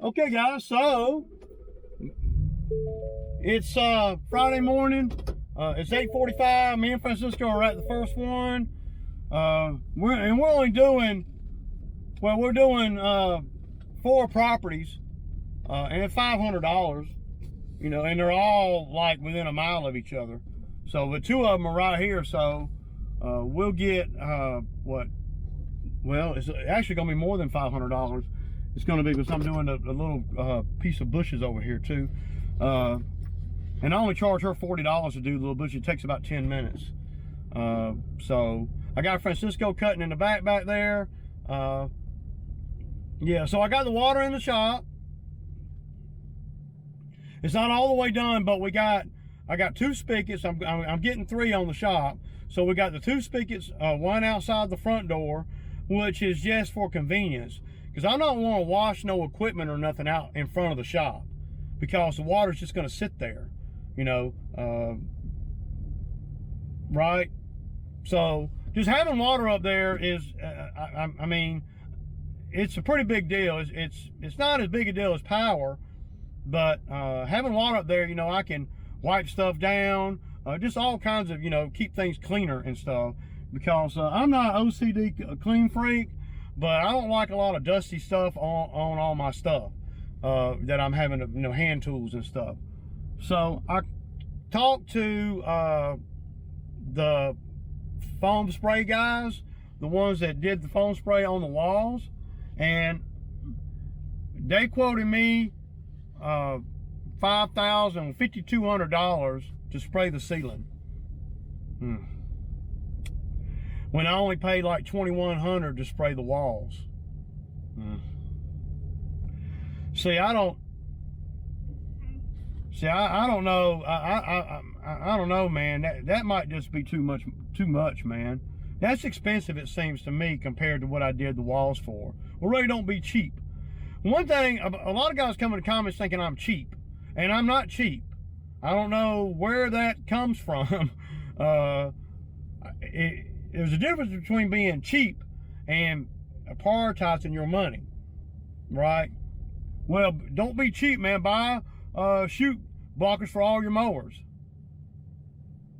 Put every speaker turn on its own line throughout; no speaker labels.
Okay, guys, so it's Friday morning. It's 8:45. Me and Francisco are at the first one. We're only doing, well, we're doing 4 properties and $500. You know, and they're all like within a mile of each other. So, but 2 of them are right here. So we'll get what? Well, it's actually going to be more than $500. It's going to be because I'm doing a little piece of bushes over here too. And I only charge her $40 to do the little bush. It takes about 10 minutes. So I got Francisco cutting in the back there. Yeah, so I got the water in the shop. It's not all the way done, but I got 2 spigots. I'm getting 3 on the shop. So we got the 2 spigots, one outside the front door, which is just for convenience. Because I don't want to wash no equipment or nothing out in front of the shop, because the water's just going to sit there, you know, right? So just having water up there is, I mean, it's a pretty big deal. It's not as big a deal as power, but having water up there, you know, I can wipe stuff down, just all kinds of, you know, keep things cleaner and stuff. Because I'm not an OCD clean freak, but I don't like a lot of dusty stuff on all my stuff that I'm having to, you know, hand tools and stuff. So I talked to the foam spray guys, the ones that did the foam spray on the walls, and they quoted me $5,200 to spray the ceiling. When I only paid like $2,100 to spray the walls. See, I don't know. I don't know, man. That might just be too much, man. That's expensive, it seems to me, compared to what I did the walls for. Well, really, don't be cheap. One thing, a lot of guys come in the comments thinking I'm cheap, and I'm not cheap. I don't know where that comes from. There's a difference between being cheap and prioritizing your money, right? Well, don't be cheap, man. Buy chute blockers for all your mowers.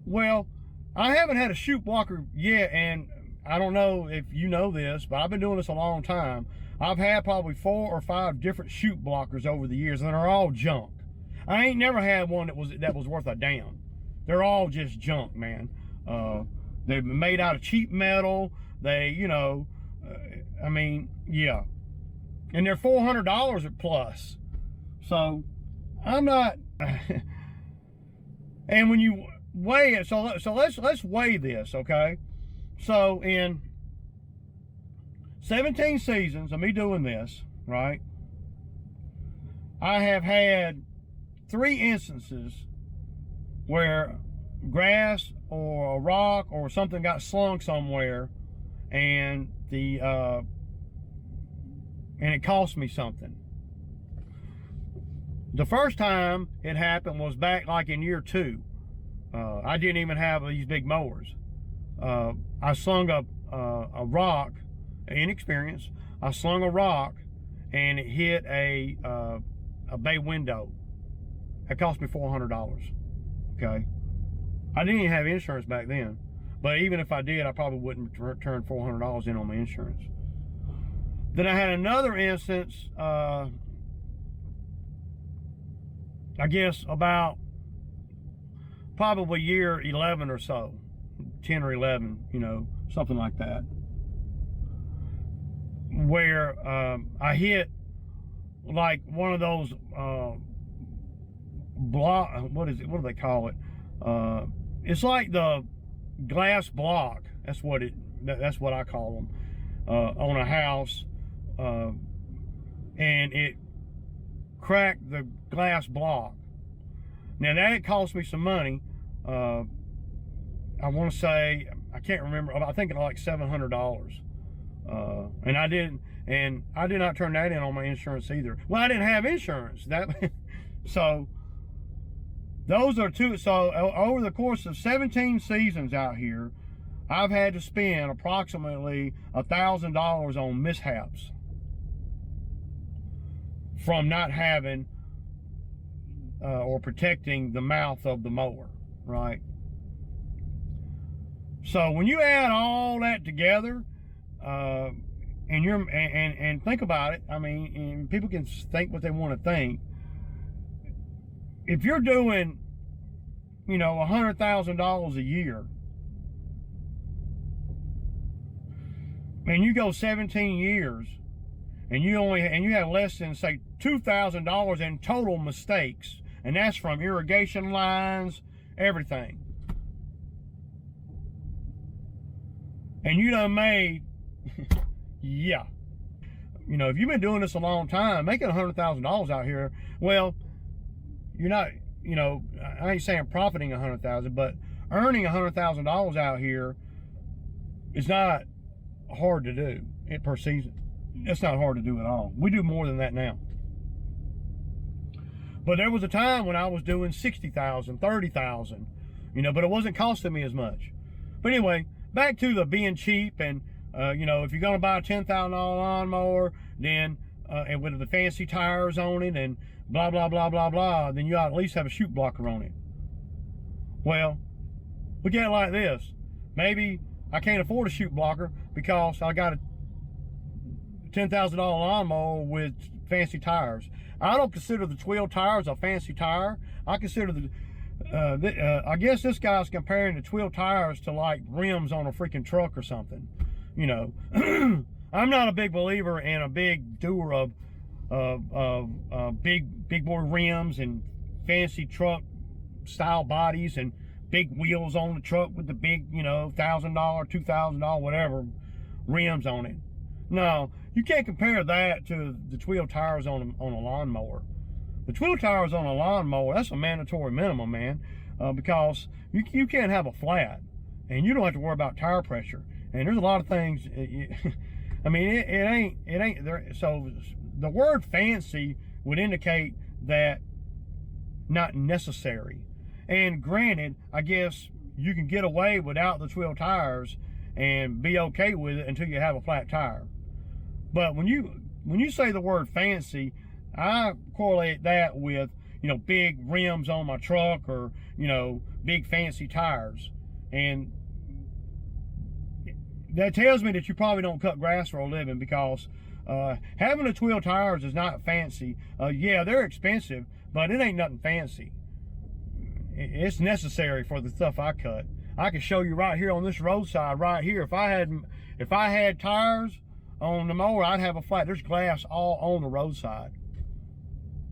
Well, I haven't had a chute blocker yet, and I don't know if you know this, but I've been doing this a long time. I've had probably 4 or 5 different chute blockers over the years, and they're all junk. I ain't never had one that was worth a damn. They're all just junk, man. They're made out of cheap metal. They, you know, I mean, yeah. And they're $400 plus. So I'm not. And when you weigh it, so let's weigh this, okay? So in 17 seasons of me doing this, right, I have had 3 instances where grass or a rock or something got slung somewhere, and and it cost me something. The first time it happened was back like in year 2. I didn't even have these big mowers. I slung a rock, inexperienced. I slung a rock, and it hit a bay window. It cost me $400. Okay. I didn't even have insurance back then. But even if I did, I probably wouldn't turn $400 in on my insurance. Then I had another instance, I guess about probably year 11 or so, 10 or 11, you know, something like that, where I hit like one of those what do they call it? It's like the glass block. That's what I call them, on a house, and it cracked the glass block. Now that cost me some money. I want to say, I can't remember. I think it's like $700. And I did not turn that in on my insurance either. Well, I didn't have insurance. So those are 2. So over the course of 17 seasons out here, I've had to spend approximately $1,000 on mishaps from not having or protecting the mouth of the mower, right? So when you add all that together, and think about it, I mean, and people can think what they want to think. If you're doing, you know, $100,000 a year, and you go 17 years, and you have less than, say, $2,000 in total mistakes, and that's from irrigation lines, everything, and you done made, yeah, you know, if you've been doing this a long time, making $100,000 out here, well, you're not, you know, I ain't saying profiting $100,000, but earning $100,000 out here is not hard to do per season. It's not hard to do at all. We do more than that now. But there was a time when I was doing $60,000, $30,000, you know, but it wasn't costing me as much. But anyway, back to the being cheap, and you know, if you're gonna buy a $10,000 lawnmower, then and with the fancy tires on it and blah blah blah blah blah, then you ought to at least have a chute blocker on it. Well, look at it like this. Maybe I can't afford a chute blocker because I got a $10,000 lawnmower with fancy tires. I don't consider the Twill tires a fancy tire. I consider I guess this guy's comparing the Twill tires to like rims on a freaking truck or something. You know, I'm not a big believer and a big doer of big boy rims and fancy truck style bodies and big wheels on the truck with the big, you know, $1,000, $2,000, whatever rims on it. No, you can't compare that to the Twill tires on a lawnmower. The Twill tires on a lawnmower, that's a mandatory minimum, man, because you can't have a flat, and you don't have to worry about tire pressure. And there's a lot of things. I mean, it ain't there. So the word fancy would indicate that not necessary. And granted, I guess you can get away without the Twill tires and be okay with it until you have a flat tire. But when you say the word fancy, I correlate that with, you know, big rims on my truck, or, you know, big fancy tires. And that tells me that you probably don't cut grass for a living, because having the Twill tires is not fancy. Yeah, they're expensive, but it ain't nothing fancy. It's necessary for the stuff I cut. I can show you right here on this roadside right here. If I had tires on the mower, I'd have a flat. There's glass all on the roadside.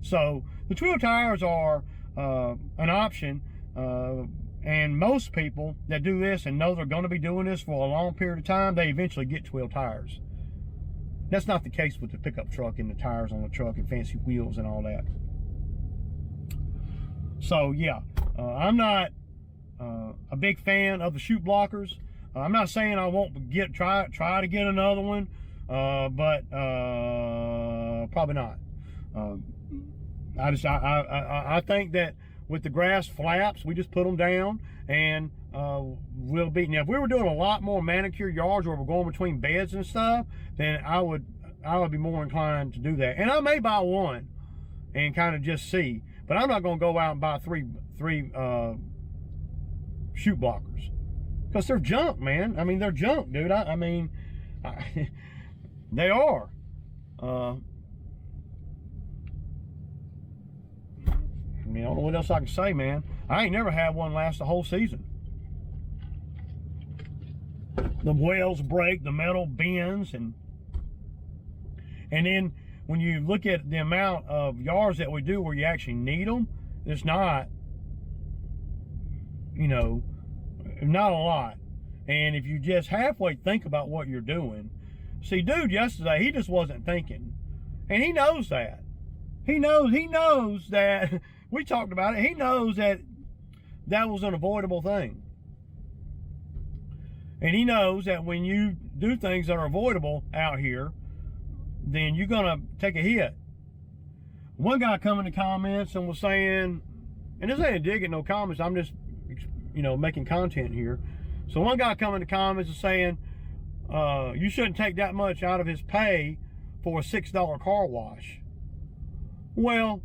So the Twill tires are an option. And most people that do this and know they're going to be doing this for a long period of time, they eventually get Twill tires. That's not the case with the pickup truck and the tires on the truck and fancy wheels and all that. So yeah, I'm not a big fan of the chute blockers. I'm not saying I won't try to get another one, but probably not. I think that with the grass flaps, we just put them down, and we'll be. Now, if we were doing a lot more manicured yards where we're going between beds and stuff, then I would be more inclined to do that. And I may buy one and kind of just see, but I'm not going to go out and buy three chute blockers, because they're junk, man. I mean, they're junk, dude. I mean, they are. I mean, I don't know what else I can say, man. I ain't never had one last the whole season. The wells break, the metal bends, and then when you look at the amount of yards that we do where you actually need them, it's not, you know, not a lot. And if you just halfway think about what you're doing, see, dude, yesterday, he just wasn't thinking, and he knows that. He knows that. We talked about it. He knows that that was an avoidable thing. And he knows that when you do things that are avoidable out here, then you're going to take a hit. One guy come in the comments and was saying, and this ain't a dig at no comments, I'm just, you know, making content here. So one guy come in the comments and saying, you shouldn't take that much out of his pay for a $6 car wash. Well,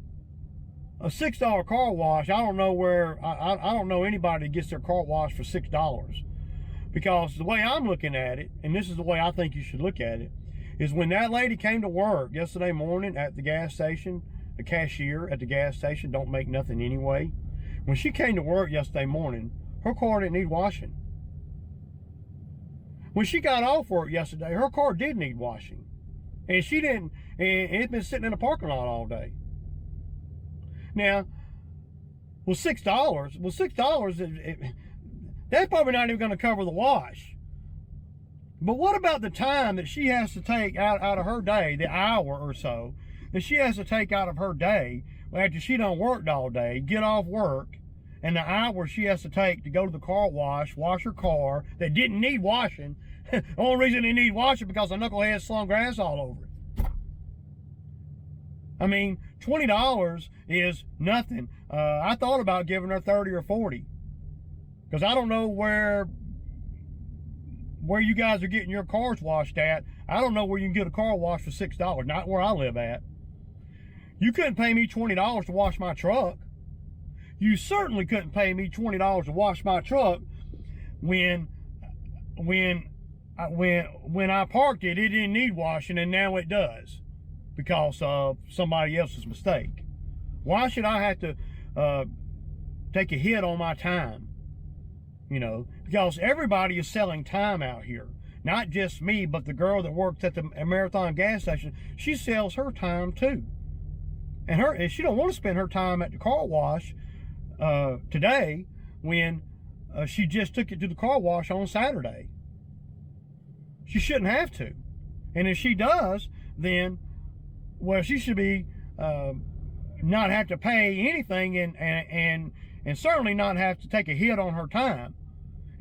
a $6 car wash, I don't know where, I don't know anybody that gets their car washed for $6. Because the way I'm looking at it, and this is the way I think you should look at it, is when that lady came to work yesterday morning at the gas station, the cashier at the gas station don't make nothing anyway. When she came to work yesterday morning, her car didn't need washing. When she got off work yesterday, her car did need washing. And she didn't, and it's been sitting in the parking lot all day. Now, well, $6, that's probably not even going to cover the wash. But what about the time that she has to take out of her day, the hour or so, that she has to take out of her day after she done worked all day, get off work, and the hour she has to take to go to the car wash her car that didn't need washing. The only reason it need washing because the knucklehead slung grass all over it. I mean, $20 is nothing. I thought about giving her 30 or 40 because I don't know where you guys are getting your cars washed at. I don't know where you can get a car wash for $6, not where I live at. You couldn't pay me $20 to wash my truck. You certainly couldn't pay me $20 to wash my truck when I parked it, it didn't need washing, and now it does because of somebody else's mistake. Why should I have to take a hit on my time? You know, because everybody is selling time out here. Not just me, but the girl that works at the Marathon gas station, she sells her time too. And she don't want to spend her time at the car wash today when she just took it to the car wash on Saturday. She shouldn't have to. And if she does, then, well, she should be not have to pay anything and certainly not have to take a hit on her time.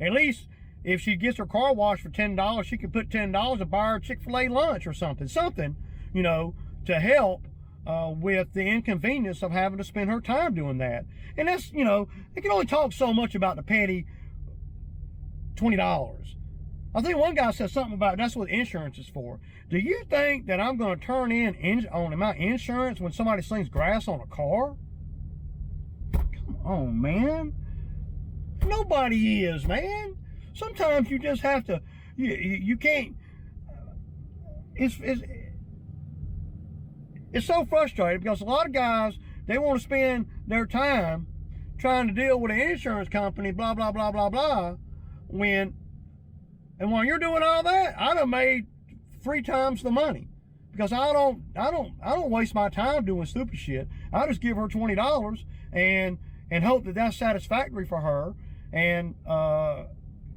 At least if she gets her car washed for $10, she could put $10 to buy her a Chick-fil-A lunch or something, you know, to help with the inconvenience of having to spend her time doing that. And that's, you know, they can only talk so much about the petty $20. I think one guy said something about that's what insurance is for. Do you think that I'm going to turn in on my insurance when somebody slings grass on a car? Come on, man. Nobody is, man. Sometimes you just have to, you can't, it's so frustrating because a lot of guys, they want to spend their time trying to deal with an insurance company, blah, blah, blah, blah, blah, and while you're doing all that, I done made 3 times the money because I don't waste my time doing stupid shit. I just give her $20 and hope that that's satisfactory for her. And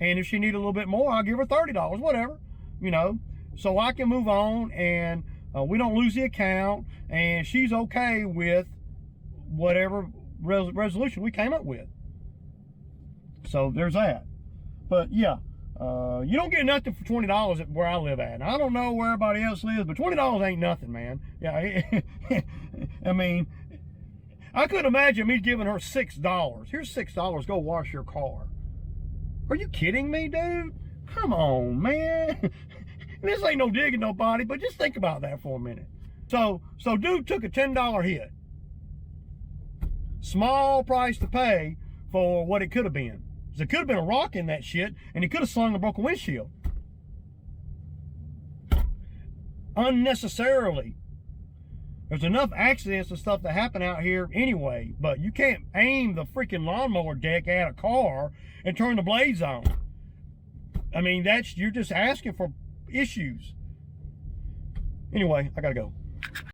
if she need a little bit more, I'll give her $30, whatever, you know, so I can move on and we don't lose the account and she's okay with whatever resolution we came up with. So there's that. But yeah. You don't get nothing for $20 where I live at. And I don't know where everybody else lives, but $20 ain't nothing, man. Yeah, I mean, I couldn't imagine me giving her $6. Here's $6, go wash your car. Are you kidding me, dude? Come on, man. This ain't no digging nobody, but just think about that for a minute. So dude took a $10 hit. Small price to pay for what it could have been. There could have been a rock in that shit, and he could have slung a broken windshield. Unnecessarily. There's enough accidents and stuff that happen out here anyway, but you can't aim the freaking lawnmower deck at a car and turn the blades on. I mean, you're just asking for issues. Anyway, I gotta go.